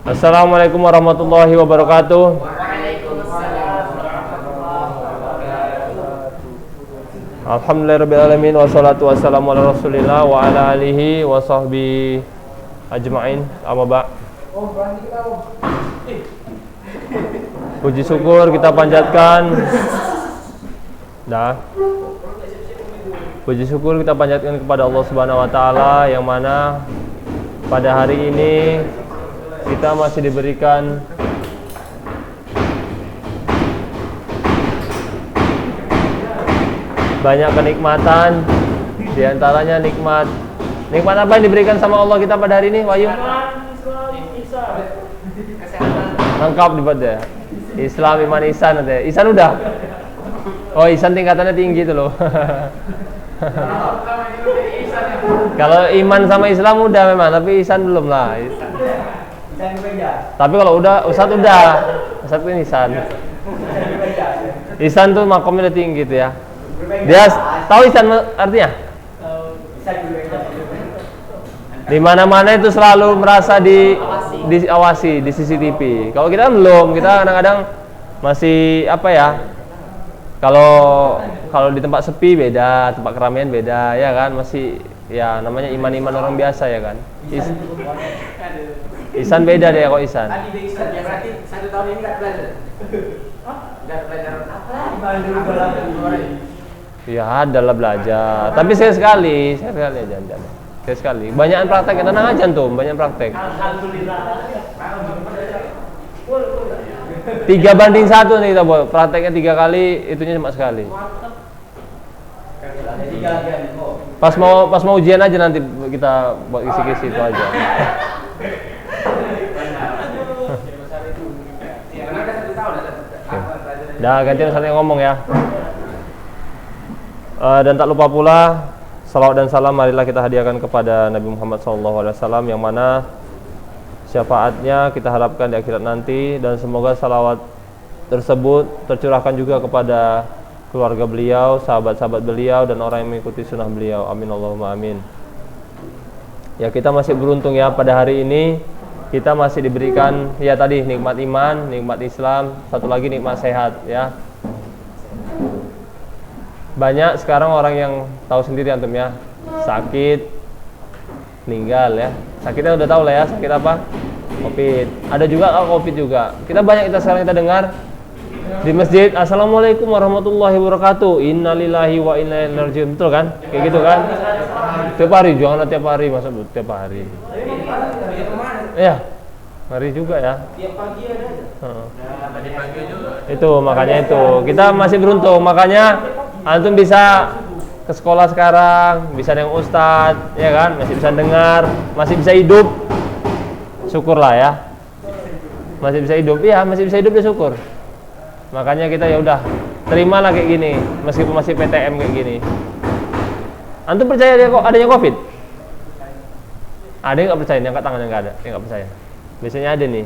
Assalamualaikum warahmatullahi wabarakatuh. Alhamdulillahirrabbilalamin. Wassalatu wassalamu ala rasulillah wa ala alihi wa sahbihi ajma'in. Amma ba'. Puji syukur kita panjatkan. Puji syukur kita panjatkan kepada Allah Subhanahu wa taala yang mana pada hari ini kita masih diberikan banyak kenikmatan, di antaranya nikmat apa yang diberikan sama Allah kita pada hari ini, Wahyu? Lengkap dibuat Islam, iman, ihsan ada. Ihsan udah. Oh, ihsan tingkatannya tinggi itu loh. Kalau iman sama Islam udah memang, tapi ihsan belum lah. Tapi kalau udah, Ustadz ini ihsan. Ihsan tuh makomnya udah tinggi gitu ya. Dia tahu ihsan artinya? Di mana-mana itu selalu merasa diawasi, di CCTV. Kalau kita belum, kita kadang-kadang masih apa ya? Kalau di tempat sepi beda, tempat keramaian beda, ya kan? Masih ya namanya iman-iman orang biasa ya kan. Ihsan beda deh kok ihsan. Berarti 1 tahun ini nggak belajar. Nggak belajar apa? Ya adalah belajar. Tapi sekali aja. Sekali. Banyakan praktek, tenang aja tuh, banyak praktek. Alhamdulillah. 3:1 nih kita buat. Prakteknya 3 kali, itunya cuma sekali. Pas mau ujian aja nanti kita buat kisi-kisi itu aja. Dah gantian saling ngomong ya. Dan tak lupa pula salawat dan salam marilah kita hadiahkan kepada Nabi Muhammad SAW yang mana syafaatnya kita harapkan di akhirat nanti, dan semoga salawat tersebut tercurahkan juga kepada keluarga beliau, sahabat-sahabat beliau, dan orang yang mengikuti sunnah beliau. Amin Allahumma amin. Ya, kita masih beruntung ya pada hari ini kita masih diberikan ya tadi nikmat iman, nikmat Islam, satu lagi nikmat sehat ya. Banyak sekarang orang yang tahu sendiri antum ya, sakit, meninggal ya. Sakitnya udah tahu lah ya, sakit apa? Covid. Ada juga Covid juga. Kita sekarang dengar di masjid, Assalamualaikum warahmatullahi wabarakatuh, innalillahi wa inna ilaihi raji'un. Betul kan? Kayak gitu kan? Tiap hari, jangan tiap hari, masa tiap hari. Iya, hari juga ya. Tiap pagi ada. Tadi pagi juga. Itu makanya itu kita masih beruntung, makanya antum bisa ke sekolah sekarang, bisa dengan ustadz, ya kan, masih bisa dengar, masih bisa hidup, syukurlah ya, masih bisa hidup, ya masih bisa hidup ya syukur. Makanya kita ya udah terimalah kayak gini, meskipun masih PTM kayak gini. Antum percaya dia kok adanya Covid? Ada yang nggak percaya? Yang angkat tangan yang nggak ada, yang nggak percaya. Biasanya ada nih.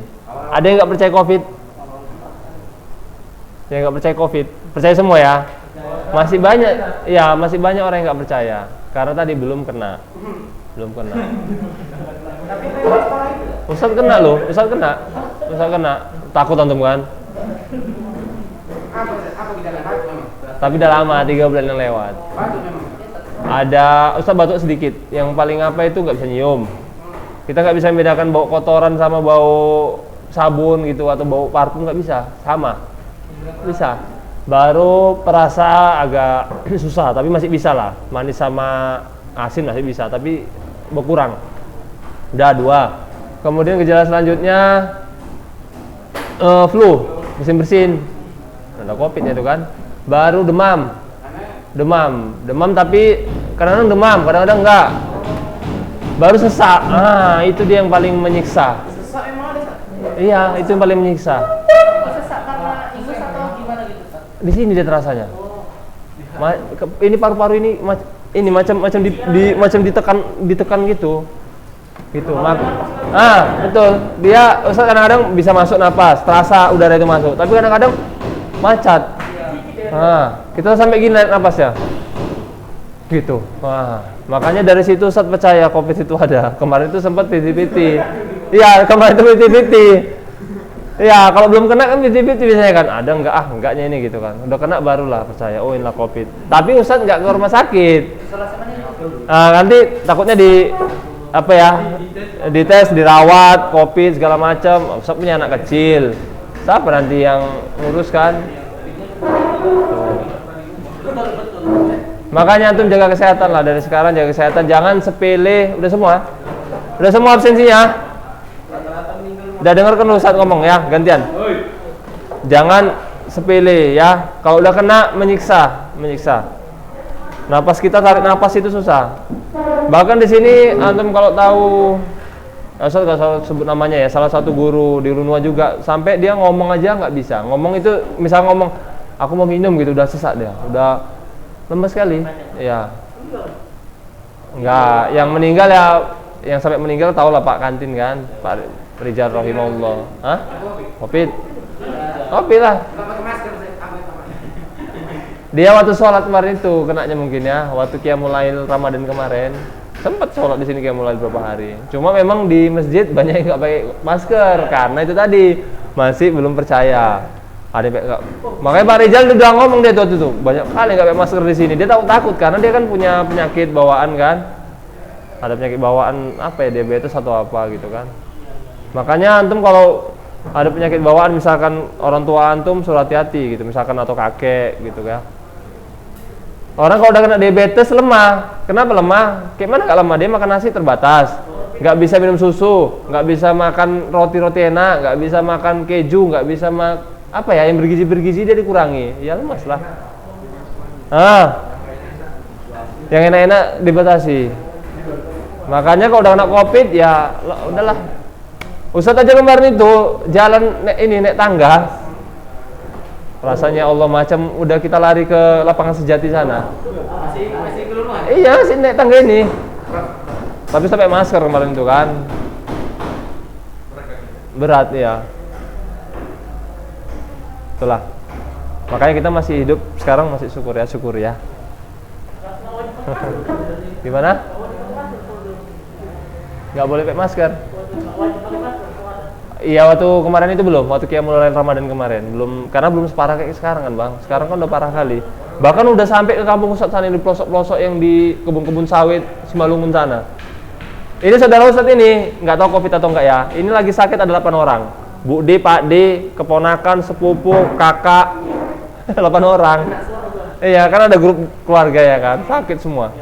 Ada yang nggak percaya Covid? Yang nggak percaya Covid? Percaya semua ya? Masih banyak, ya masih banyak orang yang nggak percaya karena tadi belum kena. Ustadz kena loh, Ustadz kena. Takut antum kan? Apa gejala? Tapi udah lama, 3 bulan yang lewat. Ada Ustadz batuk sedikit. Yang paling apa itu nggak bisa nyium. Kita nggak bisa membedakan bau kotoran sama bau sabun gitu atau bau parfum, nggak bisa, sama. Bisa. Baru perasa agak susah, tapi masih bisa lah. Manis sama asin masih bisa, tapi berkurang. Udah 2. Kemudian gejala selanjutnya flu, bersin. Ada Covid itu kan. Baru demam tapi kadang-kadang demam, kadang-kadang enggak. Baru sesak. Itu dia yang paling menyiksa. Sesak emang ada? Iya, itu yang paling menyiksa. Sesak karena ingus atau gimana gitu? Di sini dia terasanya. Ini paru-paru ini macam ditekan gitu. Betul. Dia Ustaz kadang-kadang bisa masuk napas, terasa udara itu masuk, tapi kadang-kadang macet. Kita sampai gini naik napasnya. Gitu. Makanya dari situ Ustaz percaya Covid itu ada. Kemarin itu sempat piti-piti. Iya, kemarin itu 50-50. Iya, kalau belum kena kan 50-50 biasanya kan. Ada enggaknya ini gitu kan. Udah kena barulah percaya, oh inilah COVID. Tapi Ustadz enggak ke rumah sakit. Nanti takutnya dites, dirawat, COVID segala macam. Ustadz punya anak kecil. Siapa nanti yang ngurus kan? Makanya antum jaga kesehatan lah dari sekarang, jaga kesehatan, jangan sepele. Udah semua absensinya. Udah dengar kan Ustadz ngomong ya, gantian. Jangan sepele ya. Kalau udah kena menyiksa. Napas kita tarik napas itu susah. Bahkan di sini antum kalau tahu, Ustadz gak usah sebut namanya ya, salah satu guru di Unua juga sampai dia ngomong aja nggak bisa. Ngomong itu misal ngomong, aku mau minum gitu udah sesak dia, udah lemes sekali. Ya. Enggak, yang meninggal ya, yang sampai meninggal tahu lah Pak Kantin kan, Pak Rijal rahimahullah. Hah? Covid lah. Dia waktu sholat kemarin itu kenanya mungkin ya, waktu Qiyamul Lail Ramadan kemarin sempat sholat di sini Qiyamul Lail beberapa hari. Cuma memang di masjid banyak yang nggak pakai masker karena itu tadi masih belum percaya. Makanya Pak Rijal udah ngomong dia waktu itu banyak kali nggak pakai masker di sini. Dia takut karena dia kan punya penyakit bawaan kan. Ada penyakit bawaan apa ya, diabetes atau apa gitu kan. Makanya antum kalau ada penyakit bawaan misalkan orang tua antum suruh hati-hati gitu, misalkan atau kakek gitu ya. Orang kalau udah kena diabetes lemah. Kenapa lemah? Kayak mana nggak lemah? Dia makan nasi terbatas, nggak bisa minum susu, nggak bisa makan roti-roti enak, nggak bisa makan keju, nggak bisa apa ya yang bergizi dia dikurangi. Ya lemas lah. Yang enak-enak dibatasi. Makanya kalau udah kena COVID ya udahlah. Ustadz aja kemarin itu jalan naik tangga, rasanya Allah macam udah kita lari ke lapangan Sejati sana. Masih keluar? Iya, masih naik tangga ini. Tapi sampai masker kemarin itu kan. Berat ya. Itulah. Makanya kita masih hidup sekarang, masih syukur ya. Gimana? Nggak boleh pakai masker. Iya, waktu kemarin itu belum, waktu Qiyamul Lail Ramadan kemarin belum, karena belum separah kayak sekarang kan Bang. Sekarang kan udah parah kali. Bahkan udah sampai ke kampung Ustadz sana, di pelosok-pelosok yang di kebun-kebun sawit Simalungun sana. Ini saudara Ustadz ini nggak tahu COVID atau enggak ya. Ini lagi sakit ada 8 orang. Bu D, Pak D, keponakan, sepupu, kakak, 8 orang. Iya, kan ada grup keluarga ya kan, sakit semua.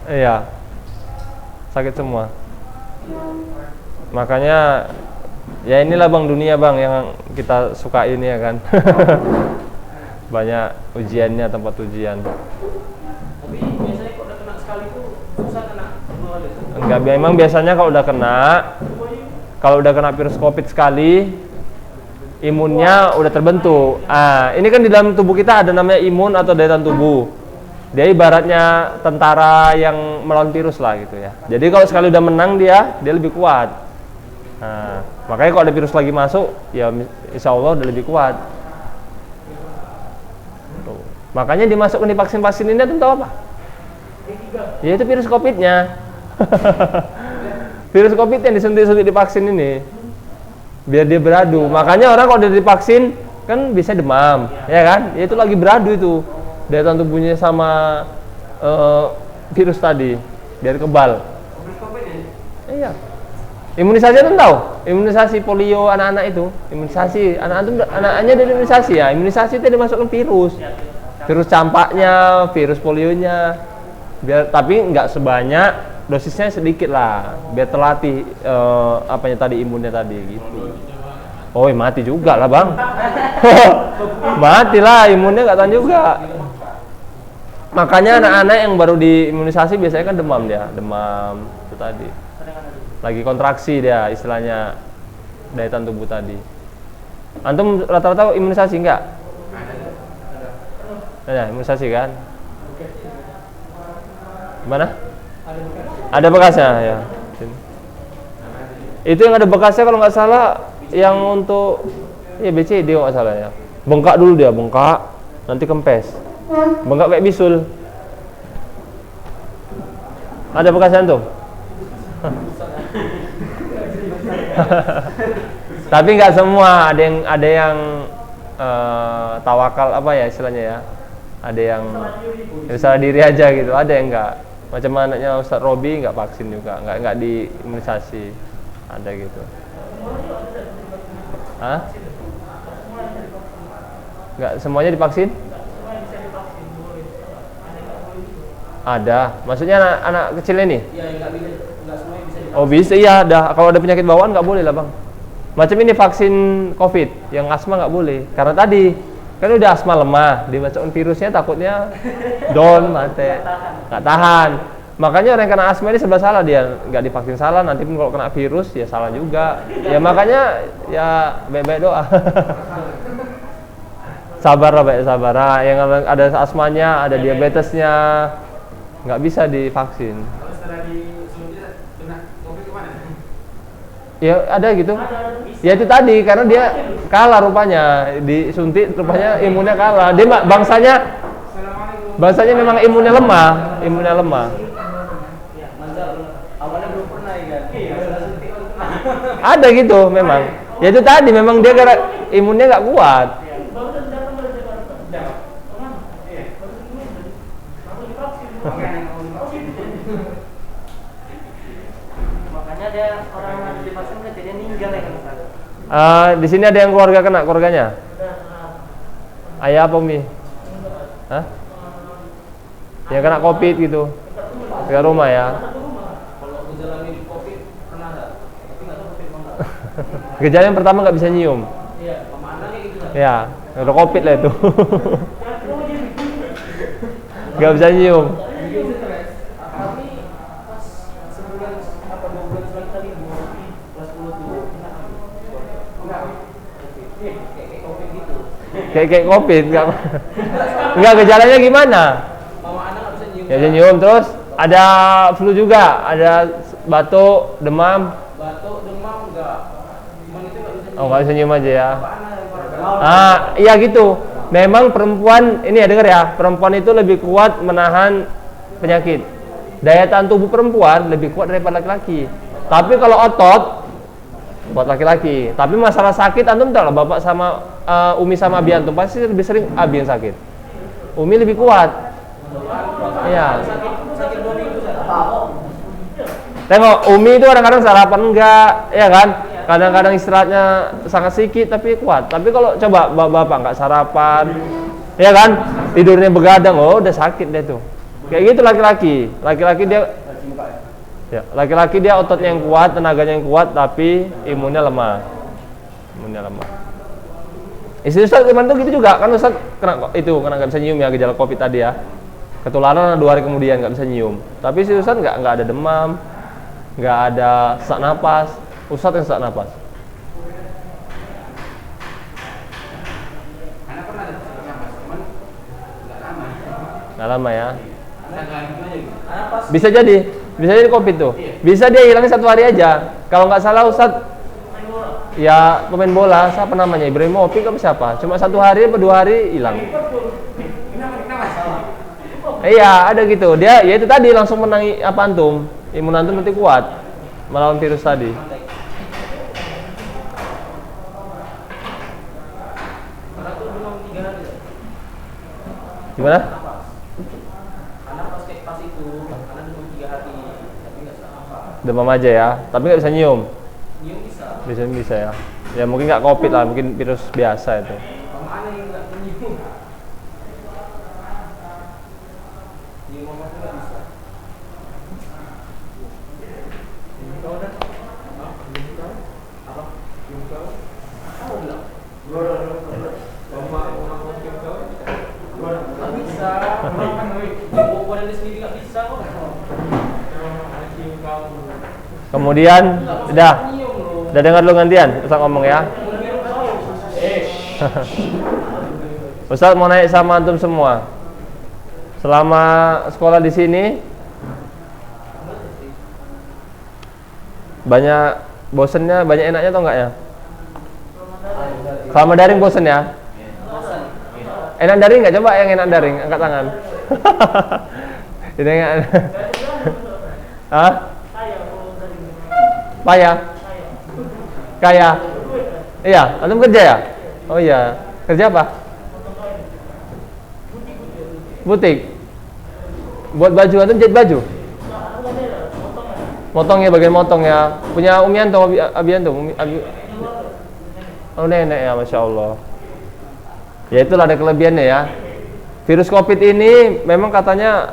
Iya, sakit semua. Makanya ya inilah Bang dunia Bang yang kita suka ini ya kan. Banyak ujiannya, tempat ujian. Tapi biasanya kalau udah kena sekali itu susah kena. Enggak, memang biasanya kalau udah kena virus COVID sekali, imunnya udah terbentuk. Ini kan di dalam tubuh kita ada namanya imun atau daya tahan tubuh. Dia ibaratnya tentara yang melawan virus lah gitu ya. Jadi kalau sekali udah menang dia lebih kuat. Makanya kalau ada virus lagi masuk, ya insya Allah udah lebih kuat. Tuh. Makanya dimasukkan di vaksin-vaksin ini tahu apa? Ya itu virus COVID-nya. Virus COVID yang disuntik-suntik di vaksin ini, biar dia beradu. Makanya orang kalau udah divaksin kan bisa demam, ya kan? Ya itu lagi beradu itu daya tahan tubuhnya sama virus tadi, biar kebal. Iya. Imunisasi itu tahu? Imunisasi polio anak-anak itu, imunisasi anak-anaknya dari imunisasi ya. Imunisasi itu dimasukkan virus campaknya, virus polionya, biar tapi nggak sebanyak, dosisnya sedikit lah, biar terlatih imunnya tadi gitu. Oh, mati juga lah Bang. Mati lah, imunnya nggak tahan juga. Makanya anak-anak yang baru diimunisasi biasanya kan demam itu tadi. Lagi kontraksi dia istilahnya daya tahan tubuh tadi. Antum rata-rata imunisasi enggak? Ada imunisasi kan? Gimana? Ada bekasnya ya. Itu yang ada bekasnya kalau nggak salah yang untuk ya BCD nggak salah ya. Bengkak dulu dia, bengkak, nanti kempes. Bengkak kayak bisul. Ada bekasnya antum? Tapi nggak semua, ada yang tawakal apa ya istilahnya ya. Ada yang salah diri aja gitu, ada yang enggak. Macam anaknya Ustadz Robi nggak vaksin juga, nggak diimunisasi, ada gitu. Hah? Nggak semuanya divaksin? Ada, maksudnya anak kecil ini? Iya, nggak semuanya bisa divaksin. Oh bisa, iya. Kalau ada penyakit bawaan nggak boleh lah bang. Macam ini vaksin COVID, yang asma nggak boleh. Karena tadi kan udah asma lemah, dimasukin virusnya takutnya down, mati, nggak tahan. Makanya orang yang kena asma ini serba salah, dia nggak divaksin salah. Nanti pun kalau kena virus ya salah juga. Ya makanya ya baik-baik doa. Sabar lah, baik sabar. Nah, yang ada asmanya, ada diabetesnya, nggak bisa divaksin. Kalau setelah disuntik kena COVID kemana? Ya ada gitu. Ya itu tadi karena dia kalah rupanya, disuntik rupanya imunnya kalah. Dia bangsanya memang imunnya lemah. Awalnya belum pernah ya kan? Iya, suntik baru kena. Ada gitu memang. Ya itu tadi memang dia karena imunnya nggak kuat. Makanya dia orang yang divaksin kejadian meninggal ya kan Ustaz? Di sini ada yang keluarganya. Ayah apa Umi? Hah? Yang kena COVID gitu. Ke rumah ya. Kalau gejala mirip COVID pernah nggak? Tapi nggak tahu COVID enggak. Gejala yang pertama nggak bisa nyium. Iya, pemandangannya gitu kan? Ya, udah COVID lah itu. Nggak bisa nyium. Kami pas sebulan apa 2 bulan sekali kita libur kelas 10 tuh enggak kayak COVID gitu. Kayak COVID nggak gejalanya gimana? Mama anak nggak bisa nyium. Ya bisa nyium, terus ada flu juga, ada batuk, demam. Batuk, demam enggak. Cuman itu nggak bisa nyium. Oh nggak bisa nyium aja ya. Apa anak yang parah? Iya gitu. Memang perempuan ini ya, dengar ya, perempuan itu lebih kuat menahan penyakit. Daya tahan tubuh perempuan lebih kuat daripada laki-laki. Tapi kalau otot buat laki-laki. Tapi masalah sakit antum tahu lah, bapak sama Umi sama Abi antum pasti lebih sering Abi yang sakit. Umi lebih kuat. Iya. Sakit 2 minggu saya. Tengok Umi itu kadang-kadang sarapan enggak, ya kan? Kadang-kadang istirahatnya sangat sedikit tapi kuat. Tapi kalau coba bapak nggak sarapan, ya kan? Tidurnya begadang, oh udah sakit deh tuh. Kayak gitu laki-laki. Laki-laki dia ototnya yang kuat, tenaganya yang kuat, tapi imunnya lemah. Istri Ustaz kemarin tuh gitu juga kan, Ustaz kena nggak bisa nyium ya, gejala COVID tadi ya. Ketularan 2 hari kemudian nggak bisa nyium. Tapi istri Ustaz nggak ada demam, nggak ada sesak napas. Ustadz yang sesak napas. Anak pernah ada sesak napas, cuman nggak lama. Nggak lama ya. Anak pas Bisa jadi COVID tuh. Bisa dia hilangnya 1 hari aja. Kalau nggak salah Ustadz, ya pemain bola, siapa namanya, Ibrahimovic apa siapa? Cuma 1 hari atau 2 hari hilang. Iya ada gitu. Dia ya itu tadi langsung menangi apa antum, imun antum nanti kuat melawan virus tadi. Gimana? anak pas itu, anak demam 3 hari, tapi nggak sesak napas. Demam aja ya, tapi nggak bisa nyium. Nyium bisa. Bisa ya. Ya mungkin nggak COVID lah, mungkin virus biasa itu. Mama anak yang nggak nyium. Nyium mama tuh nggak bisa. Kau udah? Apa? Nyium kau? Kau bilang? Nggak bisa. Badan dia sendiri nggak bisa kok. Kemudian udah dengar lu gantian Ustaz ngomong ya. Ustaz mau naik sama antum semua. Selama sekolah di sini banyak bosennya, banyak enaknya atau enggak ya? Selama daring bosen ya? Enak daring nggak? Coba yang enak daring, angkat tangan. Ini enggak. Hah? Payah? Kaya. Iya, antum kerja ya? Oh iya. Kerja apa? Butik. Buat baju, antum jahit baju? Motong ya, bagian motong ya. Punya Umi antum, Abi antum? Oh nenek ya, Masya Allah. Ya itulah ada kelebihannya ya. Virus COVID ini memang katanya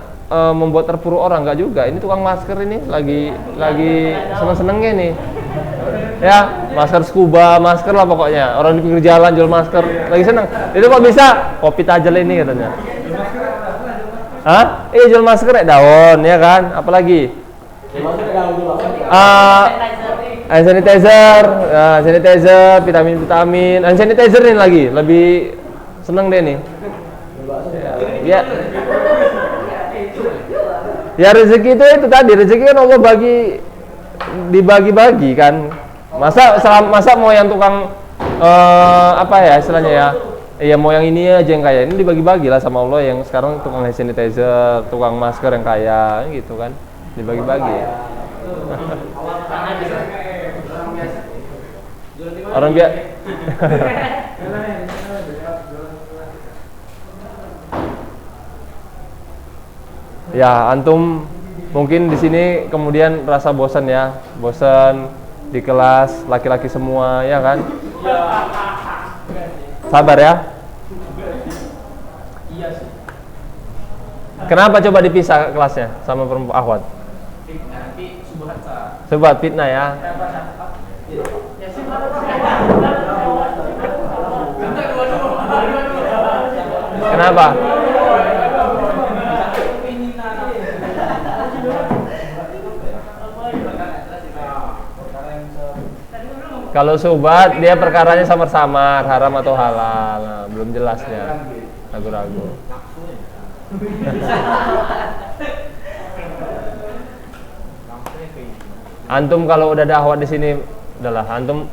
membuat terpuruk orang, enggak juga. Ini tukang masker ini lagi seneng-senengnya nih. Ya, masker scuba, masker lah pokoknya. Orang di pinggir jalan jual masker, lagi seneng. Itu kok bisa? Covid aja lah ini katanya. Hah? Jual masker ya daun, ya kan? Apalagi? Hand sanitizer, vitamin, hand sanitizer ini lagi, lebih seneng deh nih. Ya rezeki itu tadi, rezeki kan Allah dibagi-bagi kan. Masa mau yang tukang apa ya istilahnya ya? Iya mau yang ini aja yang kaya, ini dibagi-bagi lah sama Allah yang sekarang tukang hand sanitizer, tukang masker yang kaya, gitu kan, dibagi-bagi. Orang biasa. Ya, antum mungkin di sini kemudian rasa bosan ya, bosan di kelas laki-laki semua, ya kan? Sabar ya. Kenapa coba dipisah kelasnya sama perempuan akhwat? Subhat fitnah ya. Kenapa? Kalau subhat dia perkaranya samar-samar, haram atau halal. Nah, belum jelas ya. Ragu-ragu. Antum kalau udah ada akhwat di sini, udahlah antum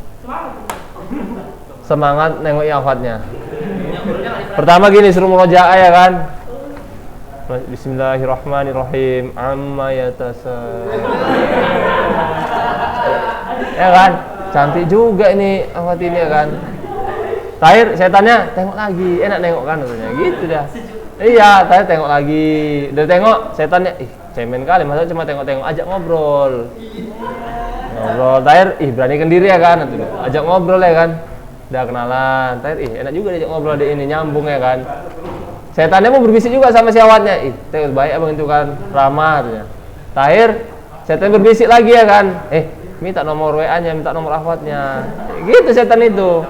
semangat nengok akhwatnya. Pertama gini suruh murojaah ya kan. Bismillahirrahmanirrahim. Amma yatasal. Ya kan? Cantik juga ini akhwat ini ya kan. Tahir setannya tengok lagi, enak nengok kan katanya. Gitu dah. Iya, Tahir tengok lagi. Udah tengok setannya, cemen kali masa cuma tengok-tengok, ajak ngobrol. Ngobrol, Tahir, beranikan diri ya kan. Ajak ngobrol ya kan. Udah kenalan, Tahir, enak juga diajak ngobrol di ini, nyambung ya kan. Setannya mau berbisik juga sama si akhwatnya. Tahir baik abang itu kan, ramah katanya. Tahir, setan berbisik lagi ya kan. Minta nomor WA-nya, minta nomor akhwatnya. Gitu setan itu.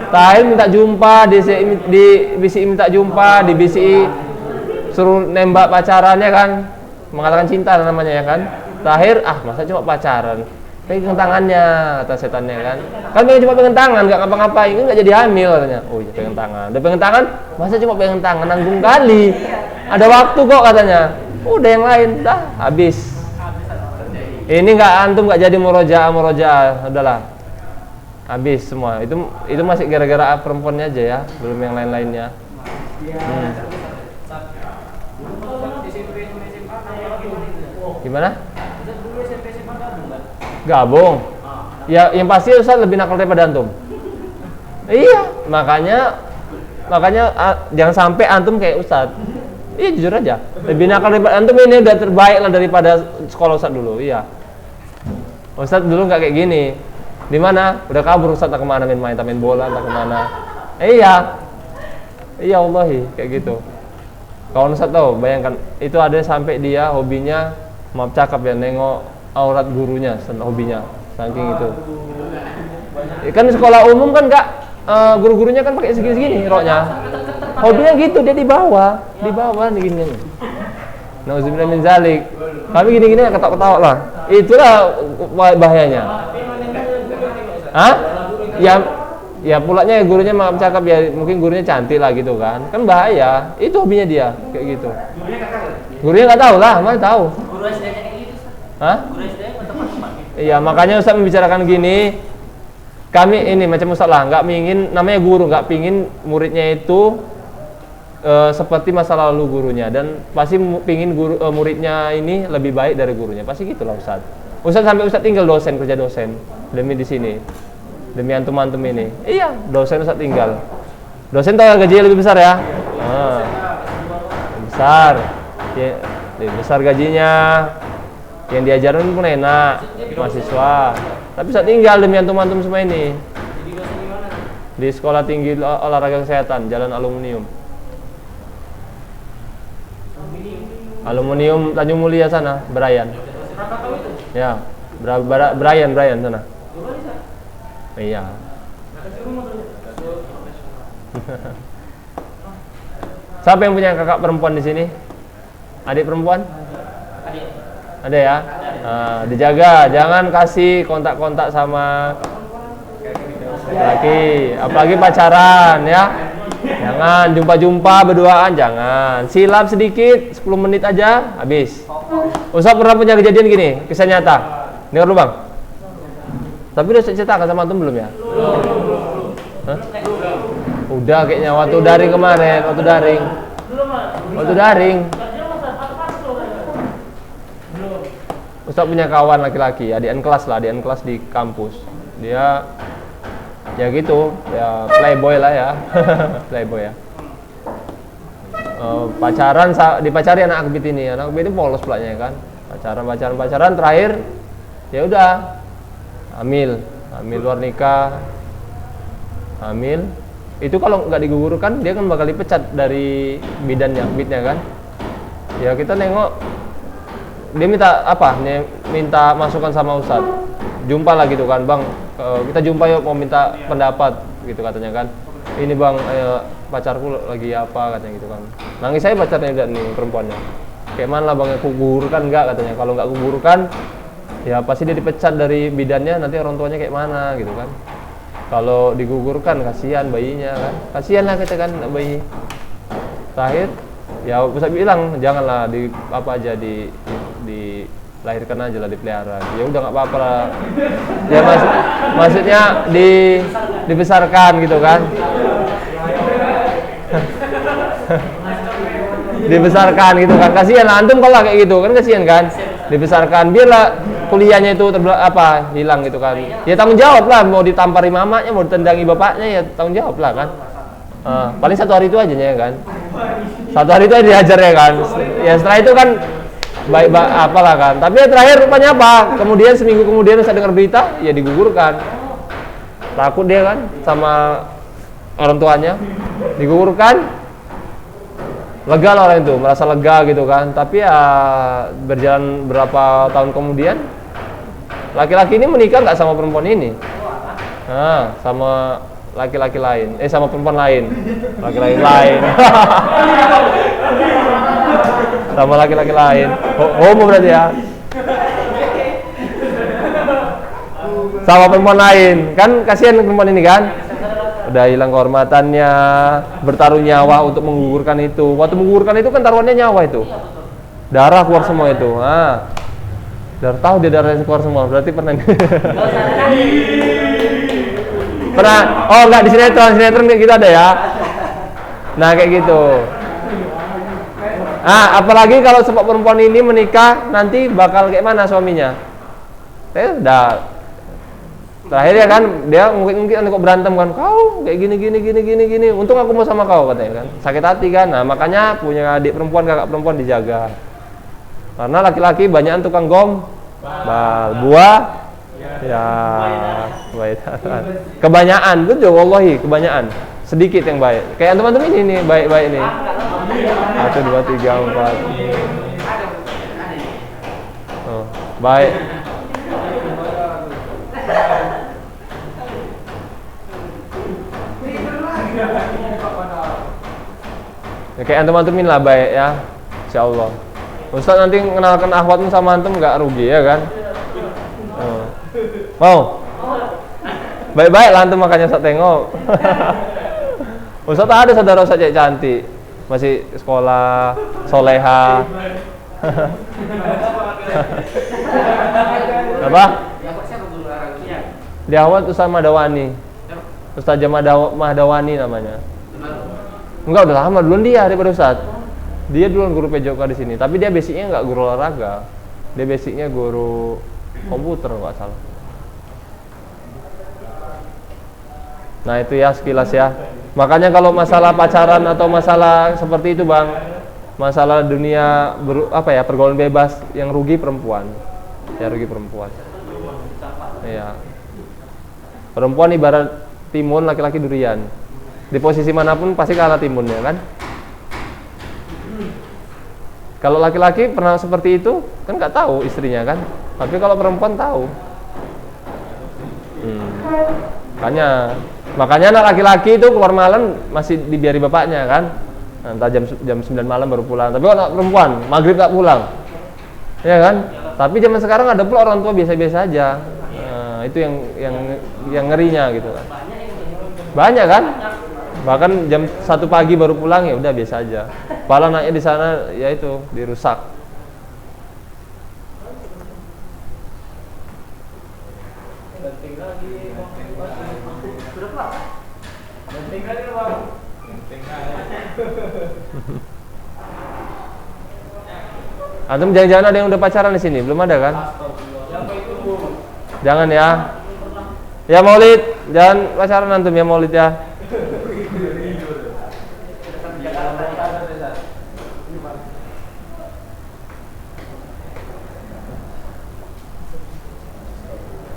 Tahir minta jumpa, dibisik minta jumpa, dibisik suruh nembak pacarannya kan. Mengatakan cinta namanya ya kan. Tahir, masa cuma pacaran. Pegang tangannya, kata setannya kan. Kan pengen cuma pegang tangan, enggak ngapa-ngapain, kan enggak jadi hamil katanya. Oh iya, pegang tangan. Udah pegang tangan, masa cuma pegang tangan, nanggung kali. Ada waktu kok katanya. Udah yang lain, dah habis. Ini antum nggak jadi murojaah, udahlah, habis semua. Itu masih gara-gara perempuannya aja ya, belum yang lain-lainnya. Gimana? Gabung. Ya, yang pasti Ustaz lebih nakal daripada antum. Iya, makanya jangan sampai antum kayak Ustaz. Iya jujur aja, lebih nakal daripada antum ini udah terbaik lah daripada sekolah Ustaz dulu. Iya. Ustaz dulu nggak kayak gini. Di mana? Udah kabur Ustaz, tak kemana main bola, tak kemana. Iya Allahi kayak gitu. Kalau Ustaz tahu, bayangkan itu ada sampai dia hobinya maaf cakap ya, nengok aurat gurunya, hobinya saking itu. Kan sekolah umum kan nggak, guru-gurunya kan pakai segini-segini roknya. Hobinya gitu, dia di bawah nih gini. Nauzubillah min zalik. Kami gini-gini ketawa-ketawa lah. Itulah bahayanya. Ya pulanya gurunya maaf cakap ya, mungkin gurunya cantik lah gitu kan. Kan bahaya. Itu hobinya dia kayak gitu. Gurunya nggak tahu lah, mana tahu. Guru SD-nya kayak gitu. Guru SD-nya teman-teman. Iya, makanya Ustaz membicarakan gini. Kami ini macam Ustaz lah, nggak pingin namanya guru, nggak pingin muridnya itu seperti masa lalu gurunya, dan pasti pingin muridnya ini lebih baik dari gurunya, pasti gitulah Ustaz. Sampai Ustaz tinggal dosen, kerja dosen demi di sini. Demi antum-antum ini. Iya, dosen Ustaz tinggal. Dosen tahu gajinya lebih besar ya? Lebih besar. Ya, lebih besar gajinya. Yang diajarin pun enak, mahasiswa. Tapi Ustaz tinggal demi antum-antum semua ini. Di Sekolah Tinggi Olahraga Kesehatan, Jalan Aluminium. Aluminium Tanjung Mulia sana, Brian. Ya, Brian sana. Iya. Siapa yang punya kakak perempuan di sini? Adik perempuan? Ada ya? Nah, dijaga, jangan kasih kontak-kontak sama laki, apalagi pacaran ya. Jangan jumpa-jumpa berduaan, jangan. Silap sedikit, 10 menit aja habis. Ustaz pernah punya kejadian gini, kisah nyata. Dengar dulu, Bang. Tapi udah ceritakan sama antum belum ya? Hah? Udah kayaknya waktu daring kemarin, waktu daring. Ustaz punya kawan laki-laki, adikan kelas di kampus. Dia ya gitu, ya playboy lah ya. Playboy ya. Dipacari anak akbit ini polos pelaknya kan. Pacaran terakhir ya udah hamil luar nikah. Itu kalau nggak digugurkan dia kan bakal dipecat dari bidannya, akbitnya kan. Ya kita nengok dia minta masukan sama Ustaz. Jumpa lah gitu kan, Bang. Kita jumpa yuk, mau minta pendapat gitu katanya kan. Ini Bang, pacarku lagi apa katanya gitu kan. Nangis saya pacarnya udah nih perempuannya. Kayak mana Bang, aku gugurkan enggak katanya. Kalau enggak gugurkan ya pasti dia dipecat dari bidannya, nanti orang tuanya kayak mana gitu kan. Kalau digugurkan kasihan bayinya kan. Kasihan lah kita kan bayi. Terakhir ya Ustaz bilang janganlah dilahirkan aja lah, dipelihara. Ya udah nggak apa-apa lah. Ya maksudnya dibesarkan gitu kan. Dibesarkan gitu kan. Kasihan lah antum kalau kayak gitu kan, kasihan kan. Dibesarkan biarlah kuliahnya itu hilang gitu kan. Ya tanggung jawab lah, mau ditampari mamanya, mau ditendangi bapaknya ya tanggung jawab lah kan. Paling 1 hari itu aja ya kan. 1 hari itu aja dihajar ya kan. Ya setelah itu kan baik apalah kan. Tapi ya terakhir rupanya apa? Kemudian seminggu kemudian saya dengar berita ya digugurkan. Takut dia kan sama orang tuanya. Digugurkan. Lega lah orang itu, merasa lega gitu kan. Tapi ya berjalan berapa tahun kemudian laki-laki ini menikah nggak sama perempuan ini. Sama laki-laki lain. Sama perempuan lain. Laki-laki lain. Sama laki-laki lain. Homo berarti ya. Sama perempuan lain. Kan kasihan perempuan ini kan. Udah hilang kehormatannya, bertaruh nyawa untuk menggugurkan itu. Waktu menggugurkan itu kan taruhannya nyawa itu. Darah keluar semua itu. Darah tahu dia darahnya keluar semua. Berarti pernah. Pernah. Oh enggak, di sinetron kayak gitu ada ya. Nah kayak gitu. Apalagi kalau sepak perempuan ini menikah nanti bakal kayak mana suaminya? Udah terakhir ya kan dia mungkin kok berantem kan, kau kayak gini. Untung aku mau sama kau katanya kan. Sakit hati kan. Nah makanya punya adik perempuan, kakak perempuan dijaga. Karena laki-laki banyakan tukang buah ya baik. Kebanyakan betul wallahi, kebanyakan. Sedikit yang baik. Kayak teman-teman ini nih baik-baik nih. 1 2 3 4. Baik. Ya, kayak antum-antumin lah baik ya, insyaallah. Ustaz nanti kenalkan akhwatmu sama antum nggak rugi ya kan? Mau? Baik-baik lah antum makanya Ustaz tengok. Ustaz ada saudara Ustaz cantik, masih sekolah, soleha. Apa? Di Ahwat Ustaz Madawani. Ustaz Madawani namanya. Enggak, udah lama duluan dia daripada Ustaz. Dia duluan guru PJOK di sini, tapi dia basicnya enggak guru olahraga. Dia basicnya guru komputer enggak salah. Nah itu ya sekilas ya. Makanya kalau masalah pacaran atau masalah seperti itu bang, masalah dunia pergaulan bebas, yang rugi perempuan, ya rugi perempuan. Iya. Perempuan ibarat timun, laki-laki durian. Di posisi manapun pasti kalah timunnya kan. Kalau laki-laki pernah seperti itu kan nggak tahu istrinya kan, tapi kalau perempuan tahu. Makanya anak laki-laki itu keluar malam masih dibiari bapaknya kan. Entah jam 9 malam baru pulang. Tapi kalau anak perempuan maghrib tak pulang, ya kan? Tapi zaman sekarang ada pula orang tua biasa-biasa aja. Nah, itu yang ngerinya gitu kan. Banyak kan? Bahkan jam 1 pagi baru pulang ya udah biasa aja. Padahal anaknya di sana ya itu dirusak. Antum jangan-jangan ada yang udah pacaran di sini? Belum ada kan? Jangan ya. Ya Maulid, jangan pacaran antum ya Maulid ya.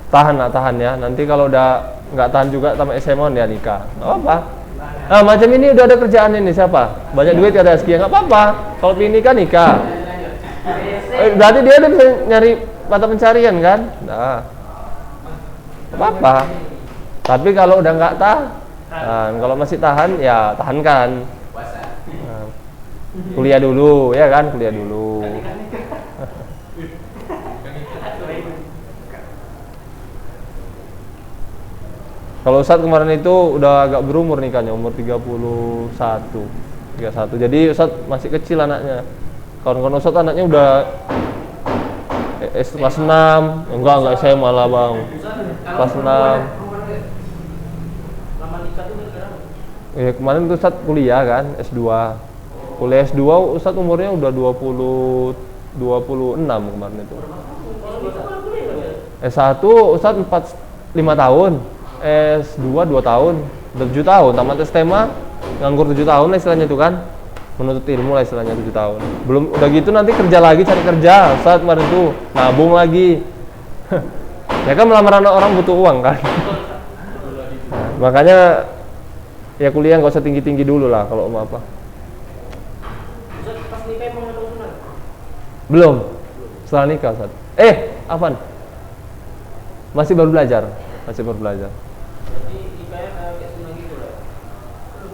Tahan ya. Nanti kalau udah nggak tahan juga sama SMA ya nikah. Nggak apa-apa. Nah macam ini udah ada kerjaan ini siapa? Banyak duit ada rezeki, nggak apa-apa. Kalau pilih nikah. Berarti dia udah bisa nyari mata pencarian kan? Nah, apa-apa. Tapi kalau udah nggak tahan, kalau masih tahan ya tahankan. Nah, kuliah dulu, ya kan? Kuliah dulu. Kalau Ustadz kemarin itu udah agak berumur nikahnya, umur 31. Jadi Ustadz masih kecil anaknya. Kawan-kawan Ustadz anaknya udah kelas 6. Enggak SMA lah bang. Kelas 6. Ya kemarin tuh Ustadz kuliah kan, S2. Kuliah S2 Ustadz umurnya udah 26 kemarin itu. S1 Ustadz 5 tahun. S2 2 tahun, udah 7 tahun, tamat STMA, nganggur 7 tahun lah istilahnya itu kan, menuntut ilmu lah istilahnya 7 tahun. Belum udah gitu nanti kerja lagi, cari kerja, saat kemarin tuh nabung lagi. Ya kan melamar anak orang butuh uang kan. Nah, makanya ya kuliah nggak usah tinggi-tinggi dulu lah kalau mau apa. Belum, setelah nikah Ustaz. Apaan? Masih baru belajar.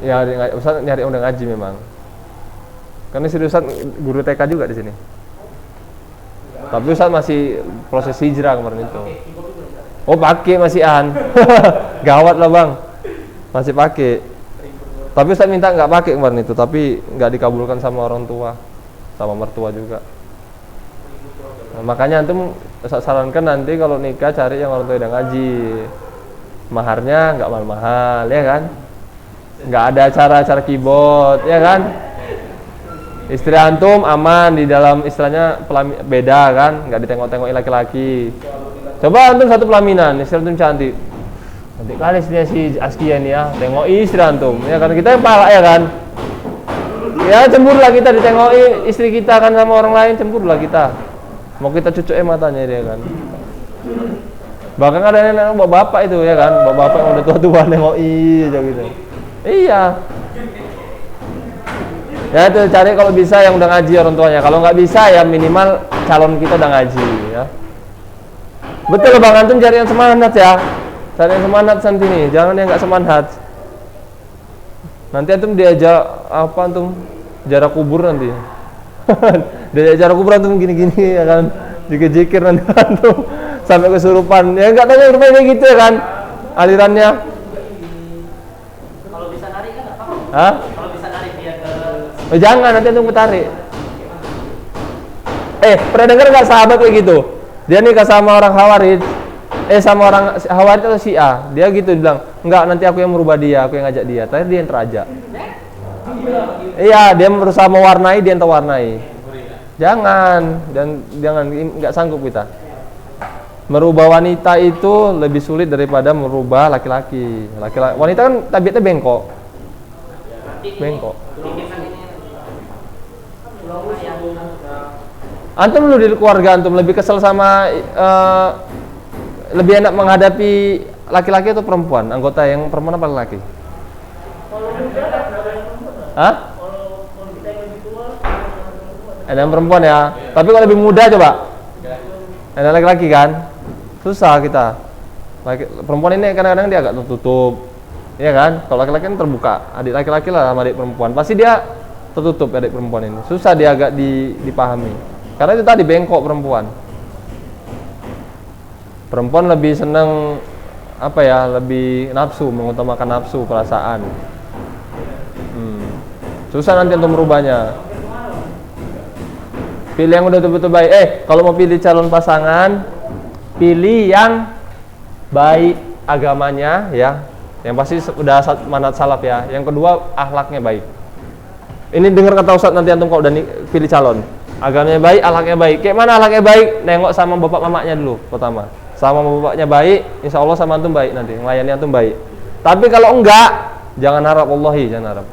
Ya, Ustaz nyari yang udah ngaji memang. Karena si Ustaz guru TK juga di sini. Tapi Ustaz masih proses hijrah kemarin itu. Oh, pakai masih gawat lah bang. Masih pakai. Tapi Ustaz minta nggak pakai kemarin itu, tapi nggak dikabulkan sama orang tua, sama mertua juga. Nah, makanya antum Ustaz sarankan nanti kalau nikah cari yang orang tua udah ngaji. Maharnya nggak mahal-mahal, ya kan? Nggak ada acara keyboard, ya kan? Istri antum aman di dalam istilahnya beda kan? Nggak ditengok-tengokin laki-laki. Coba antum satu pelaminan, istri antum cantik. Nanti kali istrinya si Askia nih ya, tengoki istri antum. Ya kan kita yang palak ya kan? Ya cemburu lah kita ditengoki istri kita kan sama orang lain, cemburu lah kita. Mau kita cucuk matanya dia kan. Bahkan ada nenek bapak itu ya kan, bapak yang udah tua-tua nengoki aja gitu. Iya. Ya itu cari kalau bisa yang udah ngaji orang tuanya. Kalau nggak bisa ya minimal calon kita udah ngaji ya. Betul bang, antum cari yang semangat ya. Cari yang semangat nanti nih, jangan yang nggak semangat. Nanti antum diajak apa antum jarak kubur nanti. Diajak jarak kubur antum gini-gini ya kan, jikir-jikir nanti antum sampai kesurupan. Ya nggak tahu rupanya kayak gitu ya kan alirannya. Kalau bisa narik kan apa? Hah? Kalau bisa narik dia ke Jangan, nanti antum ketarik. Pernah dengar nggak sahabat kayak gitu? Dia nikah sama orang Khawarij, sama orang Khawarij atau Syiah. Dia gitu bilang, enggak, nanti aku yang merubah dia, aku yang ngajak dia. Tapi dia yang teraja. Iya, dia berusaha mewarnai, dia yang terwarnai. Jangan, dan jangan, nggak sanggup kita. merubah wanita itu lebih sulit daripada merubah laki-laki. Wanita kan tabiatnya bengkok. Bengkok. Antum dulu di keluarga antum lebih kesel sama lebih enak menghadapi laki-laki atau perempuan? Anggota yang perempuan apa laki? Hah? Ada yang perempuan ya. Tapi kalau lebih muda coba. Ada laki-laki kan? Susah kita. Perempuan ini kadang-kadang dia agak tertutup. Iya kan? Kalau laki-laki kan terbuka. Adik laki-laki lah sama adik perempuan. Pasti dia tertutup adik perempuan ini. Susah dia agak dipahami. Karena itu tadi bengkok perempuan. Perempuan lebih seneng apa ya? Lebih nafsu, mengutamakan nafsu, perasaan. Susah nanti untuk merubahnya. Pilih yang udah betul-betul baik. Kalau mau pilih calon pasangan, pilih yang baik agamanya ya. Yang pasti udah manhaj salaf ya. Yang kedua akhlaknya baik. Ini dengar kata Ustaz nanti antum kalau udah pilih calon. Agamanya baik, akhlaknya baik. Kayak mana akhlaknya baik? Nengok sama bapak mamanya dulu pertama. Sama bapaknya baik, insya Allah sama antum baik nanti. Melayani antum baik. Tapi kalau enggak, jangan harap, wallahi jangan harap.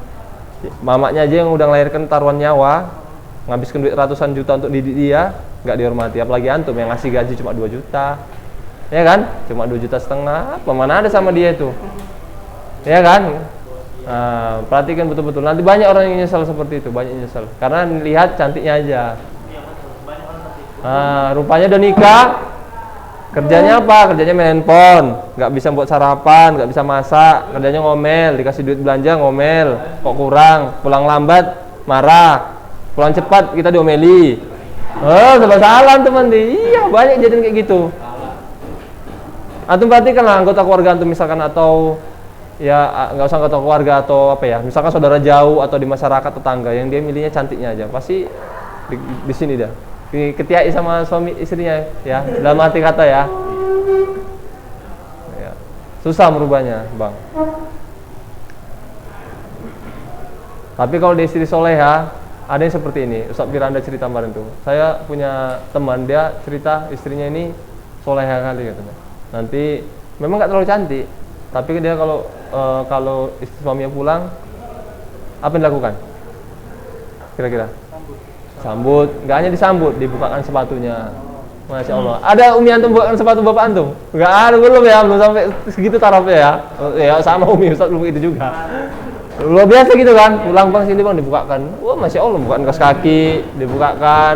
Mamanya aja yang udah ngelahirkan taruhan nyawa, ngabiskan duit ratusan juta untuk didik dia, nggak dihormati. Apalagi antum yang ngasih gaji cuma 2 juta, ya kan? Cuma 2,5 juta, apa mana ada sama dia itu, ya kan? Nah, perhatikan betul-betul. Nanti banyak orang yang nyesal seperti itu, banyak yang nyesal karena lihat cantiknya aja. Rupanya udah nikah, kerjanya apa? Kerjanya main handphone, nggak bisa buat sarapan, nggak bisa masak, kerjanya ngomel, dikasih duit belanja ngomel, kok kurang, pulang lambat marah, pulang cepat kita diomeli. Serba salah antum nanti. Iya, banyak jadian kayak gitu. Antum perhatikan lah anggota keluarga antum misalkan, atau ya nggak usah anggota keluarga atau apa ya, misalkan saudara jauh atau di masyarakat tetangga yang dia milihnya cantiknya aja, pasti di sini dah ketiai sama suami istrinya ya, dalam arti kata ya. Susah merubahnya bang. Tapi kalau di istri soleha ada yang seperti ini. Ustaz Firanda cerita kemarin tuh, saya punya teman, dia cerita istrinya ini soleha kali katanya. Nanti memang nggak terlalu cantik, tapi dia kalau istri suaminya pulang, apa yang dilakukan kira-kira? Sambut, nggak hanya disambut, dibukakan sepatunya. Masya Allah. Ada Umi antum bukakan sepatu bapak antum? Nggak ada, belum ya, belum sampai segitu tarafnya ya. Ya sama Umi Ustaz belum itu juga. Luar biasa gitu kan, pulang bang sini bang dibukakan. Wah Masya Allah, bukakan kaos kaki, dibukakan.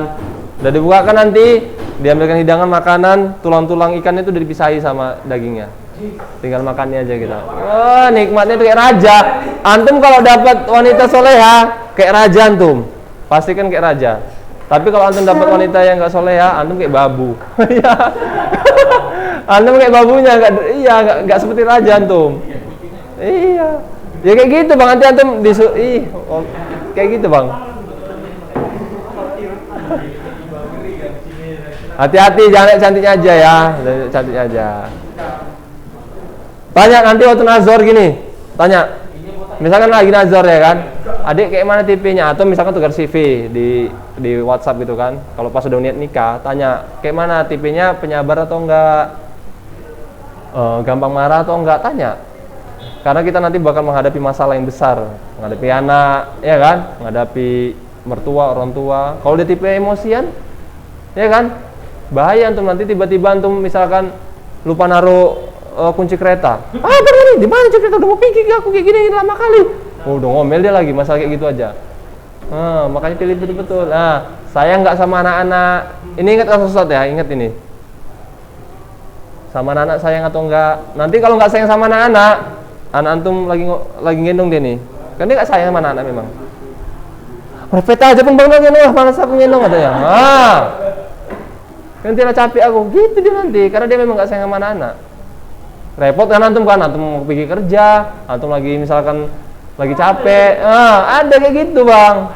Udah dibukakan nanti, diambilkan hidangan makanan, tulang-tulang ikannya itu udah dipisahi sama dagingnya. Tinggal makannya aja kita. Wah nikmatnya tuh kayak raja. Antum kalau dapat wanita soleha kayak raja antum. Pasti kan kayak raja. Tapi kalau antum dapat wanita yang nggak soleha, antum kayak babu. Antum kayak babunya, nggak seperti raja antum. Iya. Ya kayak gitu bang. Nanti antum kayak gitu bang. Hati-hati, jangan cantiknya aja ya, cantiknya aja. Tanya nanti waktu nazar gini, tanya. Misalkan lagi nazar ya kan, adik kayak mana tipenya, atau misalkan tukar CV di WhatsApp gitu kan. Kalau pas udah niat nikah, tanya kayak mana tipenya, penyabar atau enggak, gampang marah atau enggak, tanya. Karena kita nanti bakal menghadapi masalah yang besar, menghadapi anak, ya kan, menghadapi mertua, orang tua. Kalau dia tipe emosian, ya kan, bahaya antum nanti tiba-tiba antum misalkan lupa naruh kunci kereta. Bener di mana kunci kereta? Udah mau pergi aku kayak gini lama kali. Udah ngomel dia lagi masalah kayak gitu aja. Makanya pilih betul-betul. Nah, saya nggak sama anak-anak. Ini ingat kasus Ustaz ya, ingat ini. Sama anak-anak sayang atau enggak? Nanti kalau nggak sayang sama anak antum lagi gendong dia nih. Kan dia nggak sayang sama anak memang. Repet aja pun bang gendong, mana saya gendong katanya. Nanti lah capek aku. Gitu dia nanti, karena dia memang nggak sayang sama anak. Repot kan antum mau pergi kerja, antum lagi misalkan lagi capek, ada kayak gitu bang.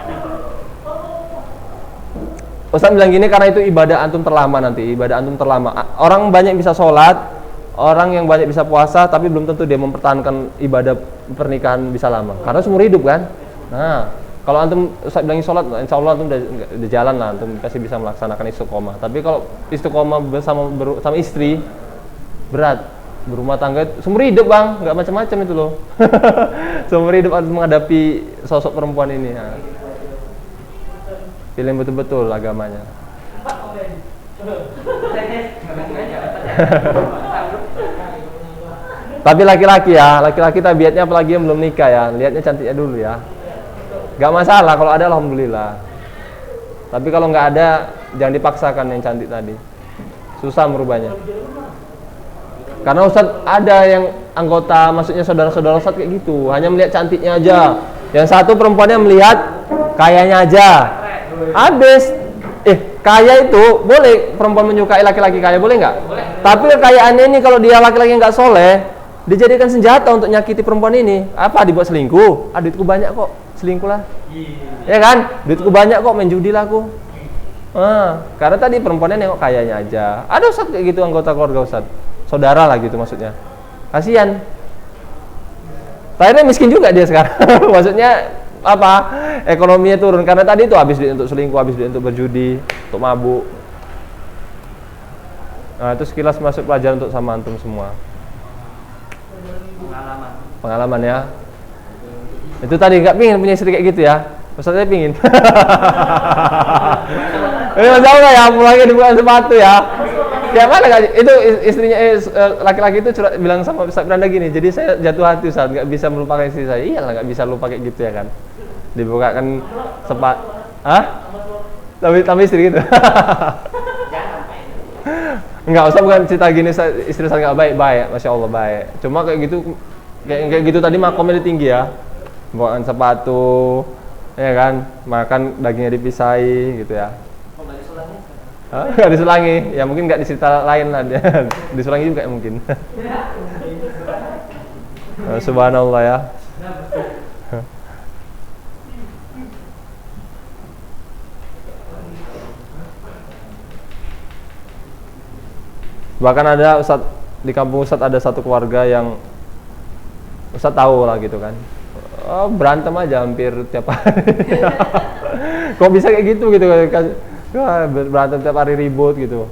Ustaz bilang gini karena itu ibadah antum terlama nanti, ibadah antum terlama. Orang banyak bisa sholat, orang yang banyak bisa puasa, tapi belum tentu dia mempertahankan ibadah pernikahan bisa lama. Karena seumur hidup kan. Nah, Kalau antum Ustaz bilangin sholat, insya Allah antum udah jalan lah, antum pasti bisa melaksanakan istiqomah. Tapi kalau istiqomah bersama sama istri berat, berumah tangga seumur hidup bang, nggak macam-macam itu loh. Seumur hidup harus menghadapi sosok perempuan ini. Ya. Pilih betul-betul agamanya. Tapi laki-laki ya, laki-laki tabiatnya apalagi yang belum nikah ya, lihatnya cantiknya dulu ya. Gak masalah kalau ada, alhamdulillah. Tapi kalau nggak ada, jangan dipaksakan yang cantik tadi. Susah merubahnya. Karena Ustadz ada yang anggota, maksudnya saudara-saudara Ustadz kayak gitu, hanya melihat cantiknya aja. Yang satu perempuannya melihat kayanya aja. Habis, kaya itu boleh perempuan menyukai laki-laki kaya, boleh nggak? Boleh. Tapi kekayaannya ini kalau dia laki-laki nggak soleh, dijadikan senjata untuk nyakiti perempuan ini. Apa? Dibuat selingkuh? Duitku banyak kok, selingkuh lah. Ya kan? Duitku banyak kok, main judi lah aku. Karena tadi perempuannya nengok kayanya aja. Ada Ustadz kayak gitu, anggota keluarga Ustadz, saudara lah gitu maksudnya. Kasian. Akhirnya miskin juga dia sekarang. Maksudnya apa? Ekonominya turun karena tadi itu habis duit untuk selingkuh, habis duit untuk berjudi, untuk mabuk. Nah, itu sekilas masuk pelajaran untuk sama antum semua. Pengalaman ya. Itu tadi nggak pingin punya istri kayak gitu ya. Ustaznya pingin. Ini masalah ya, pulangnya dibuka sepatu ya. Ya mana gak? Itu istrinya laki-laki itu bilang sama Ustaz Branda gini, jadi saya jatuh hati Ustaz, nggak bisa melupakan istri saya. Iyalah nggak bisa lupa kayak gitu ya kan. Dibukakan sepat, tapi istri gitu. Enggak, Ustaz bukan cerita gini istri saya nggak baik, masya Allah baik. Cuma kayak gitu tadi makomnya tinggi ya. Bukakan sepatu, ya kan, makan dagingnya dipisahi gitu ya. Nggak disulangi, ya mungkin nggak dicerita lain lah dia. Disulangi juga mungkin. Subhanallah ya. Bahkan ada Ustaz di kampung Ustaz, ada satu keluarga yang Ustaz tahu lah gitu kan. Berantem aja hampir tiap hari. Kok bisa kayak gitu kan? Berantem tiap hari, ribut gitu.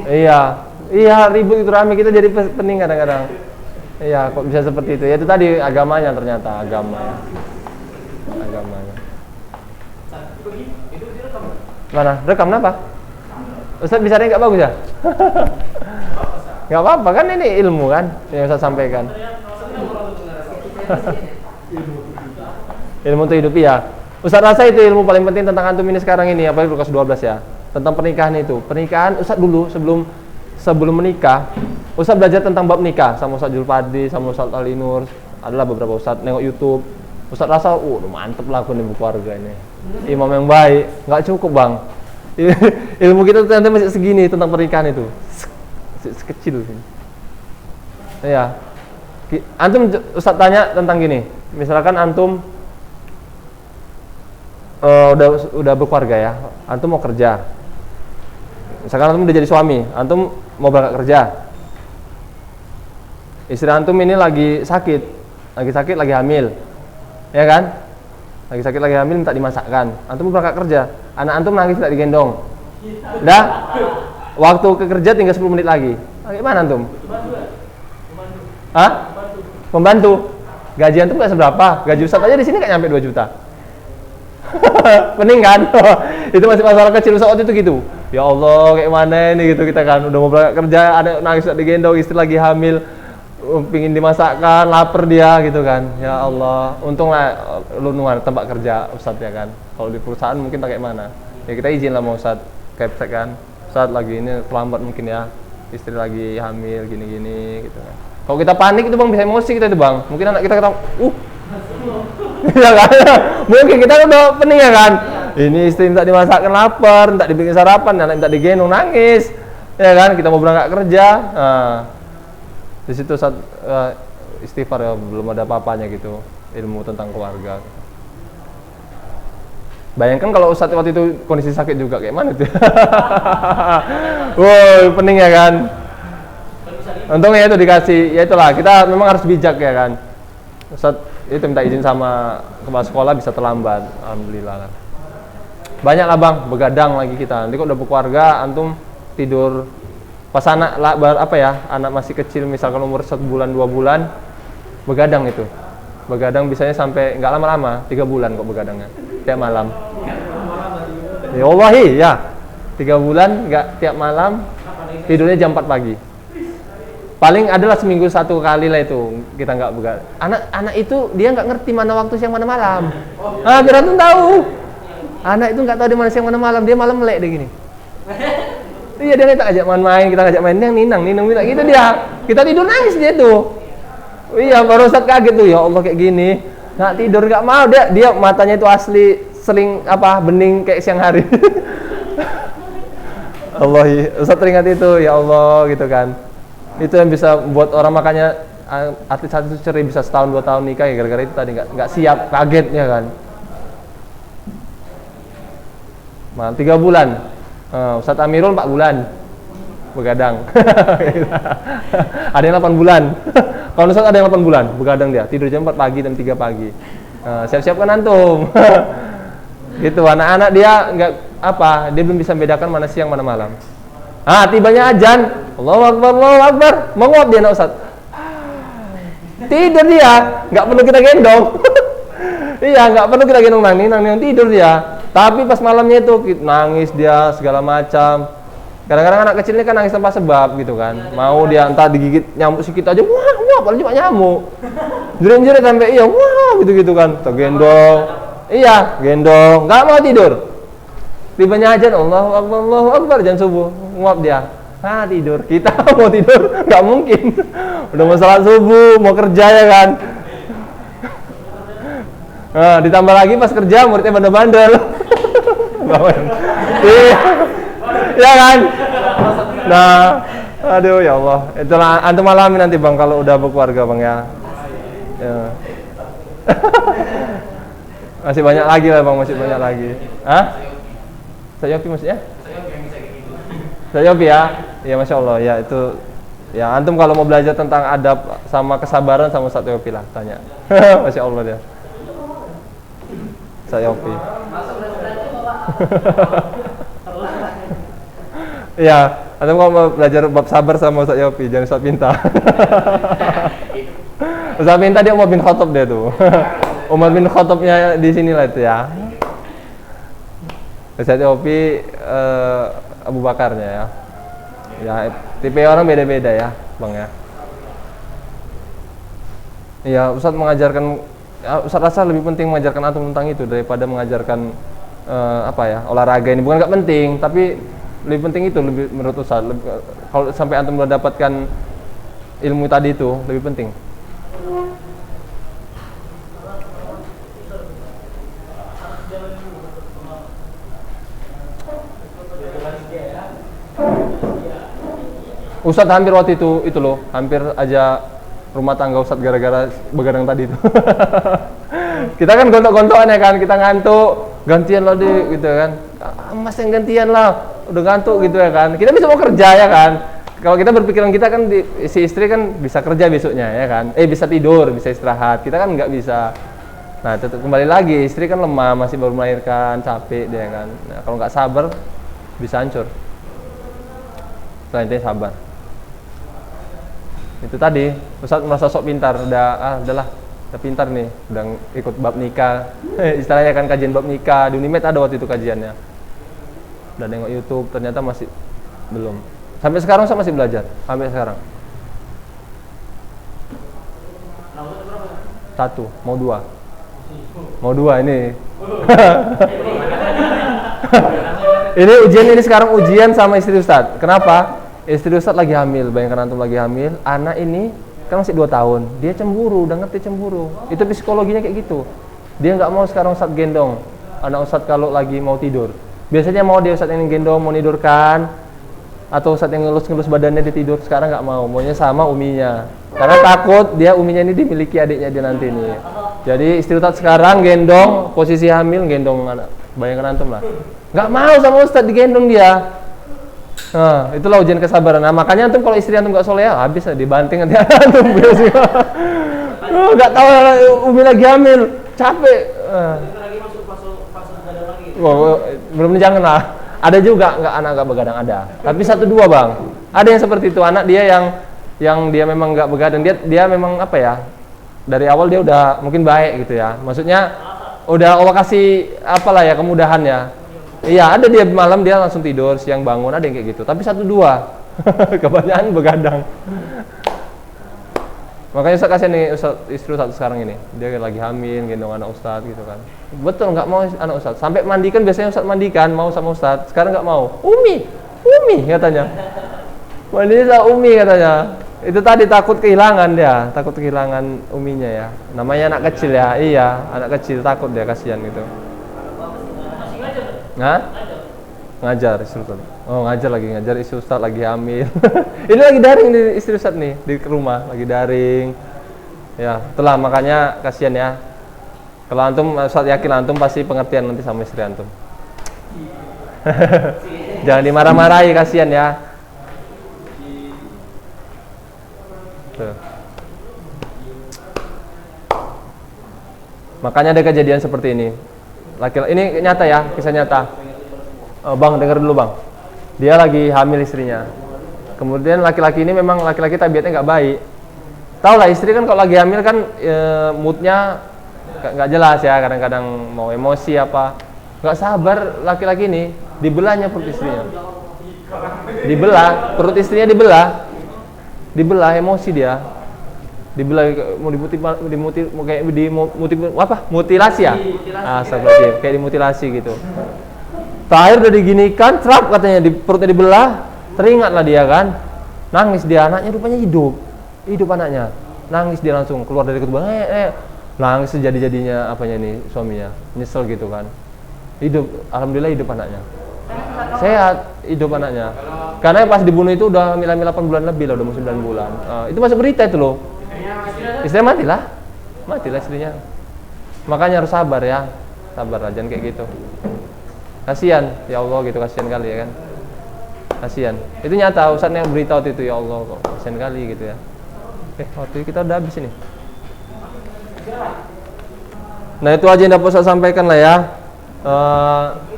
Iya ribut itu rame, kita jadi pening kadang-kadang. Iya, kok bisa seperti itu? Ya itu tadi agamanya, ternyata agamanya. Mana? Rekam apa? Ustaz bicaranya nggak bagus ya? Nggak apa-apa kan, ini ilmu kan yang Ustaz sampaikan. Ilmu untuk hidup ya. Ustaz rasa itu ilmu paling penting tentang antum ini sekarang ini, apalagi kelas 12 ya. Tentang pernikahan itu. Pernikahan Ustaz dulu sebelum menikah, Ustaz belajar tentang bab nikah sama Ustaz Julfadi, sama Ustaz Alinur. Adalah beberapa Ustaz nengok YouTube. Ustaz rasa, mantep lah aku nih keluarga ini. Imam yang baik, nggak cukup bang. Ilmu kita ternyata masih segini tentang pernikahan itu. Sekecil ini. Ya. Antum Ustaz tanya tentang gini. Misalkan antum udah berkeluarga ya, antum mau kerja. Misalkan antum udah jadi suami, antum mau berangkat kerja. Istri antum ini lagi sakit, lagi hamil, ya kan? Lagi sakit, lagi hamil, minta dimasakkan. Antum mau berangkat kerja, anak antum nangis tidak digendong. Dah, waktu ke kerja tinggal 10 menit lagi. Gimana antum? Pembantu. Gaji antum nggak seberapa, gaji Ustaz aja di sini nggak nyampe 2 juta. Pening kan? Itu masih masalah kecil Ustaz waktu itu gitu. Ya Allah, kayak mana ini gitu kita kan, udah mau berangkat kerja, ada nangis tak digendong, istri lagi hamil, pingin dimasakkan, lapar dia gitu kan. Ya Allah, untung lah lu nuan tempat kerja Ustaz ya kan. Kalau di perusahaan mungkin tak kayak mana. Ya kita izin lah mau Ustaz, kepsek kan. Ustaz lagi ini terlambat mungkin ya, istri lagi hamil gini-gini gitu kan. Kalau kita panik itu bang, bisa emosi kita itu bang. Mungkin anak kita kata, ya kan? Mungkin kita udah pening ya kan. Ini istri minta dimasakkan, lapar, minta dibikin sarapan, anak minta digendong, nangis, ya kan? Kita mau berangkat kerja. Nah, di situ saat istighfar ya, belum ada apa-apanya gitu, ilmu tentang keluarga. Bayangkan kalau Ustadz waktu itu kondisi sakit juga, kayak mana tuh? Wow, pening ya kan? Untungnya itu dikasih, ya itulah kita memang harus bijak ya kan. Ustadz itu minta izin sama kepala sekolah bisa terlambat. Alhamdulillah lah. Banyak lah bang, begadang lagi kita. Nanti kok udah berkeluarga, antum tidur pas anak anak masih kecil, misalkan umur 1 bulan 2 bulan, begadang itu. Begadang bisanya sampai nggak lama-lama, 3 bulan kok begadangnya, tiap malam. Ya Wallahi ya, 3 bulan nggak tiap malam, tidurnya jam 4 pagi. Paling adalah seminggu 1 kali lah itu kita nggak begadang. Anak itu dia nggak ngerti mana waktu siang mana malam. Biar antum tahu. Anak itu nggak tahu di mana siang mana malam, dia malam melek deh gini. Iya, dia kita ajak main, kita ajak main, dia ninang gitu dia. Kita tidur nangis dia tuh. Iya, baru Ustaz kaget tuh, ya Allah kayak gini. Nggak tidur, nggak mau dia matanya itu asli seling bening kayak siang hari. Allah, Ustaz teringat itu, ya Allah gitu kan. Itu yang bisa buat orang, makanya artis itu cerai bisa 1-2 tahun nikah ya gara-gara itu tadi nggak siap, kagetnya kan. 3 bulan. Ustadz Amirul 4 bulan begadang. Ada yang 8 bulan. Kalau Ustadz ada yang 8 bulan begadang, dia tidur jam 4 pagi dan 3 pagi. Siap-siap kan antum. Gitu, anak-anak dia dia belum bisa membedakan mana siang mana malam. Tibanya azan, Allahu Akbar, menguap dia anak Ustadz. Tidur dia, nggak perlu kita gendong. Iya, nggak perlu kita gendong, nang tidur dia. Tapi pas malamnya itu nangis dia segala macam. Kadang-kadang anak kecil ini kan nangis tanpa sebab gitu kan. Mau dia entah digigit nyamuk sedikit aja, wah, paling cuma nyamuk. Jerit-jerit sampai wah gitu-gitu kan. Tergendong. Iya, gendong, nggak mau tidur. Tibanya azan, Allahu Akbar, jam subuh, nguap dia. Tidur. Kita mau tidur, nggak mungkin. Udah mau salat subuh, mau kerja ya kan. Ditambah lagi pas kerja muridnya bandel-bandel. Ya kan? Nah, aduh ya Allah. Itulah antum alami nanti bang kalau udah berkeluarga bang ya. Masih banyak lagi lah bang, masih banyak lagi. Sayopi maksudnya? Sayopi ya? Ya Masya Allah ya, itu ya antum kalau mau belajar tentang adab sama kesabaran sama Ustaz Yopi lah tanya. Masya Allah dia. Sayopi. Iya, antum kalau mau belajar bab sabar sama Ustaz Yopi, jangan Ustaz Pinta. Ustaz Pinta dia Umar bin Khattab dia tuh. Umar bin Khattabnya di sinilah itu ya. Ustaz Yopi Abu Bakarnya ya. Ya, tipe orang beda-beda ya, Bang ya. Iya, Ustaz mengajarkan, Ustaz rasa lebih penting mengajarkan antum tentang itu daripada mengajarkan olahraga ini. Bukan nggak penting, tapi lebih penting itu lebih menurut Ustaz. Kalau sampai antum mendapatkan ilmu tadi itu lebih penting. Ustadz hampir waktu itu loh, hampir aja rumah tangga Ustadz gara-gara begadang tadi itu. Kita kan gontok-gontokan ya kan, kita ngantuk, gantian lah deh gitu kan. Mas yang gantian lah, udah ngantuk gitu ya kan. Kita bisa mau kerja ya kan. Kalau kita berpikiran kita kan si istri kan bisa kerja besoknya ya kan. Bisa tidur, bisa istirahat. Kita kan nggak bisa. Nah, tetap kembali lagi, istri kan lemah, masih baru melahirkan, capek dia kan. Nah, kalau nggak sabar bisa hancur. Intinya sabar. Itu tadi Ustadz merasa sok pintar, udahlah pintar nih, udah ikut bab nikah. Istilahnya kan kajian bab nikah di Unimed ada waktu itu kajiannya. Udah nengok YouTube, ternyata masih belum. Sampai sekarang saya masih belajar, sampai sekarang. 1, mau 2. Mau 2 ini. Ini ujian, ini sekarang ujian sama istri Ustadz. Kenapa? Istri Ustadz lagi hamil, bayangkan antum lagi hamil, anak ini kan masih 2 tahun, dia cemburu, udah ngerti cemburu. Itu psikologinya kayak gitu. Dia nggak mau sekarang Ustadz gendong anak Ustadz kalau lagi mau tidur. Biasanya mau dia Ustadz yang gendong, mau nidurkan, atau Ustadz yang ngelus-ngelus badannya dia tidur. Sekarang nggak mau, maunya sama uminya. Karena takut dia uminya ini dimiliki adiknya dia nanti nih. Jadi istri Ustadz sekarang gendong, posisi hamil gendong anak. Bayangkan antum lah. Nggak mau sama Ustadz digendong dia. Nah, itulah ujian kesabaran. Nah, makanya antum kalau istri antum nggak soleh, habis lah dibanting nanti antum. Nggak tahu Umi lagi hamil, capek. Itu lagi masuk fase begadang lagi. Belum, jangan lah. Ada juga anak nggak begadang ada. Tapi 1-2 bang. Ada yang seperti itu, anak dia yang dia memang nggak begadang, dia memang apa ya? Dari awal dia udah mungkin baik gitu ya. Maksudnya udah Allah kasih apalah ya kemudahan ya. Iya, ada dia malam dia langsung tidur, siang bangun, ada yang kayak gitu. Tapi 1-2 kebanyakan begadang. Makanya Ustaz kasihan nih istri Ustaz sekarang ini. Dia lagi hamil, gendong anak Ustaz gitu kan. Betul nggak mau anak Ustaz. Sampai mandikan biasanya Ustaz mandikan, mau sama Ustaz. Sekarang nggak mau. Umi katanya. Mandinya sama Umi katanya. Itu tadi takut kehilangan dia, takut kehilangan uminya ya. Namanya anak kecil ya, iya, anak kecil takut dia, kasihan gitu. Ngajar istri Ustaz. Oh, ngajar istri Ustaz lagi hamil. Ini lagi daring di istri Ustaz nih di rumah, lagi daring. Ya, itulah makanya kasihan ya. Kalau antum Ustaz yakin antum pasti pengertian nanti sama istri antum. Jangan dimarah-marahi, kasihan ya. Tuh. Makanya ada kejadian seperti ini. Ini nyata ya, kisah nyata. Bang, dengar dulu bang. Dia lagi hamil istrinya. Kemudian laki-laki ini memang laki-laki tabiatnya nggak baik. Tahu lah istri kan kalau lagi hamil kan moodnya nggak jelas ya. Kadang-kadang mau emosi apa. Nggak sabar laki-laki ini dibelahnya perut istrinya. Perut istrinya dibelah emosi dia. Dibelah mau mutilasi ya? Astagfirullahaladzim, kayak dimutilasi gitu. Terakhir udah diginikan, cerap katanya perutnya dibelah, teringatlah dia kan, nangis dia, anaknya rupanya hidup anaknya, nangis dia langsung keluar dari ketubang, nangis sejadi-jadinya apanya nih suaminya, nyesel gitu kan, hidup, alhamdulillah hidup anaknya, sehat hidup anaknya, karena pas dibunuh itu udah hamil 8 bulan lebih lah, udah mau 9 bulan, itu masuk berita itu loh, istrinya matilah istrinya, makanya harus sabar ya, sabar jangan kayak gitu. Kasihan, ya Allah gitu, kasihan kali ya kan. Kasihan. Itu nyata, Ustaz yang berita waktu itu, ya Allah kok kasihan kali gitu ya. Waktu kita udah habis ini. Nah, itu aja yang dapat Ustaz sampaikan lah ya.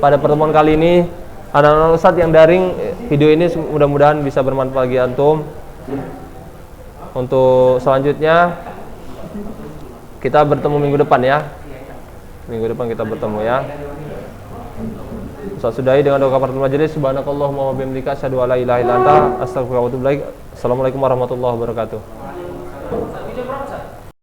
Pada pertemuan kali ini, anak-anak Ustaz yang daring, video ini mudah-mudahan bisa bermanfaat bagi antum. Untuk selanjutnya kita bertemu minggu depan ya. Minggu depan kita bertemu ya. Ustaz sudahi dengan doa kafaratul majelis. Subhanakallahumma wa bihamdika asyhadu an la ilaha illa anta astaghfiruka wa atubu ilaik. Assalamualaikum warahmatullahi wabarakatuh.